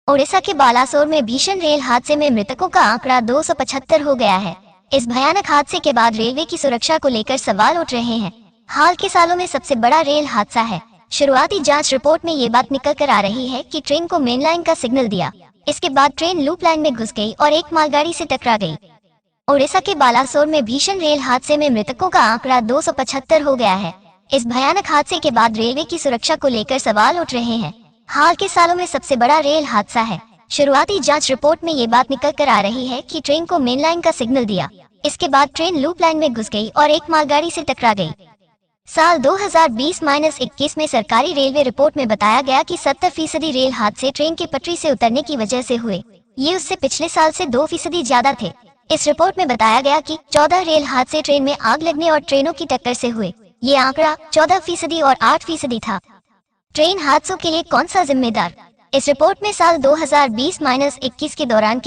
ओडिशा के बालासोर में भीषण रेल हादसे में मृतकों का आंकड़ा 275 हो गया है। इस भयानक हादसे के बाद रेलवे की सुरक्षा को लेकर सवाल उठ रहे हैं। हाल के सालों में सबसे बड़ा रेल हादसा है। शुरुआती जांच रिपोर्ट में ये बात निकल कर आ रही है कि ट्रेन को मेन लाइन का सिग्नल दिया, इसके बाद ट्रेन लूप लाइन में घुस गई और एक मालगाड़ी से टकरा गई। ओडिशा के बालासोर में भीषण रेल हादसे में मृतकों का आंकड़ा 275 हो गया है। इस भयानक हादसे के बाद रेलवे की सुरक्षा को लेकर सवाल उठ रहे हैं। हाल के सालों में सबसे बड़ा रेल हादसा है। शुरुआती जांच रिपोर्ट में ये बात निकल कर आ रही है कि ट्रेन को मेन लाइन का सिग्नल दिया, इसके बाद ट्रेन लूप लाइन में घुस गई और एक मालगाड़ी से टकरा गई। साल 2020-21 में सरकारी रेलवे रिपोर्ट में बताया गया कि 70% रेल हादसे ट्रेन के पटरी से उतरने की वजह से हुए। ये उससे पिछले साल से 2% ज्यादा थे। इस रिपोर्ट में बताया गया कि 14 रेल हादसे ट्रेन में आग लगने और ट्रेनों की टक्कर से हुए। ये आंकड़ा 14% और 8% था। ट्रेन हादसों के लिए कौन सा जिम्मेदार? इस रिपोर्ट में साल 2020-21 के दौरान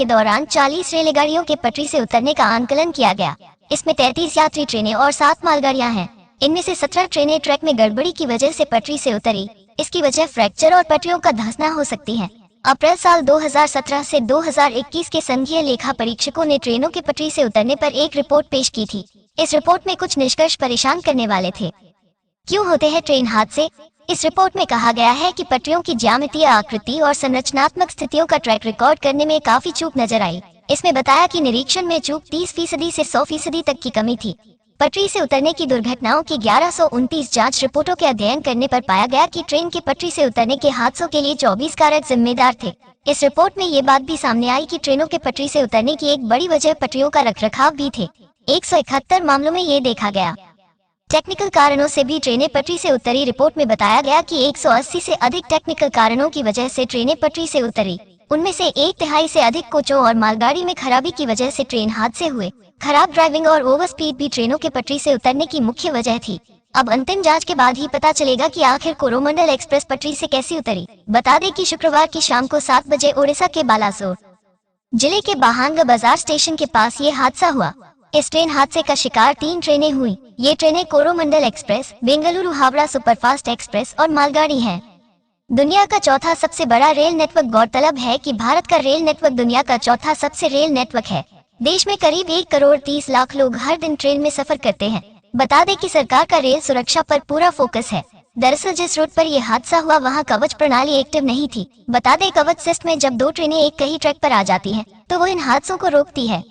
40 रेलगाड़ियों के पटरी से उतरने का आंकलन किया गया। इसमें 33 यात्री ट्रेनें और 7 मालगाड़ियां हैं। इनमें से 17 ट्रेनें ट्रैक में गड़बड़ी की वजह से पटरी से उतरी। इसकी वजह फ्रैक्चर और पटरियों का धंसना हो सकती है। अप्रैल साल 2017 से 2021 के संघीय लेखा परीक्षकों ने ट्रेनों के पटरी से उतरने पर एक रिपोर्ट पेश की थी। इस रिपोर्ट में कुछ निष्कर्ष परेशान करने वाले थे। क्यों होते हैं ट्रेन हादसे? इस रिपोर्ट में कहा गया है कि पटरियों की ज्यामितीय आकृति और संरचनात्मक स्थितियों का ट्रैक रिकॉर्ड करने में काफी चूक नजर आई। इसमें बताया कि निरीक्षण में चूक 30% से 100% तक की कमी थी। पटरी से उतरने की दुर्घटनाओं की 1129 जांच रिपोर्टों के अध्ययन करने पर पाया गया कि ट्रेन के पटरी से उतरने के हादसों के लिए 24 कारक जिम्मेदार थे। इस रिपोर्ट में ये बात भी सामने आई कि ट्रेनों के पटरी से उतरने की एक बड़ी वजह पटरियों का रखरखाव भी थे। 171 मामलों में ये देखा गया। टेक्निकल कारणों से भी ट्रेनें पटरी से उतरी। रिपोर्ट में बताया गया कि 180 से अधिक टेक्निकल कारणों की वजह से ट्रेनें पटरी से उतरी। उनमें से 1/3 से अधिक कोचों और मालगाड़ी में खराबी की वजह से ट्रेन हादसे हुए। खराब ड्राइविंग और ओवर स्पीड भी ट्रेनों के पटरी से उतरने की मुख्य वजह थी। अब अंतिम जांच के बाद ही पता चलेगा कि आखिर कोरोमंडल एक्सप्रेस पटरी से कैसी उतरी। बता दें कि शुक्रवार की शाम को 7 बजे ओडिशा के बालासोर जिले के बाहांग बाजार स्टेशन के पास ये हादसा हुआ। इस ट्रेन हादसे का शिकार 3 ट्रेनें हुई। ये ट्रेनें Coromandel express, Bengaluru Howrah superfast express और मालगाड़ी हैं। दुनिया का चौथा सबसे बड़ा रेल नेटवर्क। गौरतलब है कि भारत का रेल नेटवर्क दुनिया का चौथा सबसे रेल नेटवर्क है। देश में करीब 1 करोड़ 30 लाख लोग हर दिन ट्रेन में सफर करते हैं। बता दें कि सरकार का रेल सुरक्षा पर पूरा फोकस है। दरअसल जिस रूट पर यह हादसा हुआ वहां कवच प्रणाली एक्टिव नहीं थी। बता दें कवच सिस्टम में जब 2 ट्रेनें एक ही ट्रैक पर आ जाती हैं, तो वो इन हादसों को रोकती है।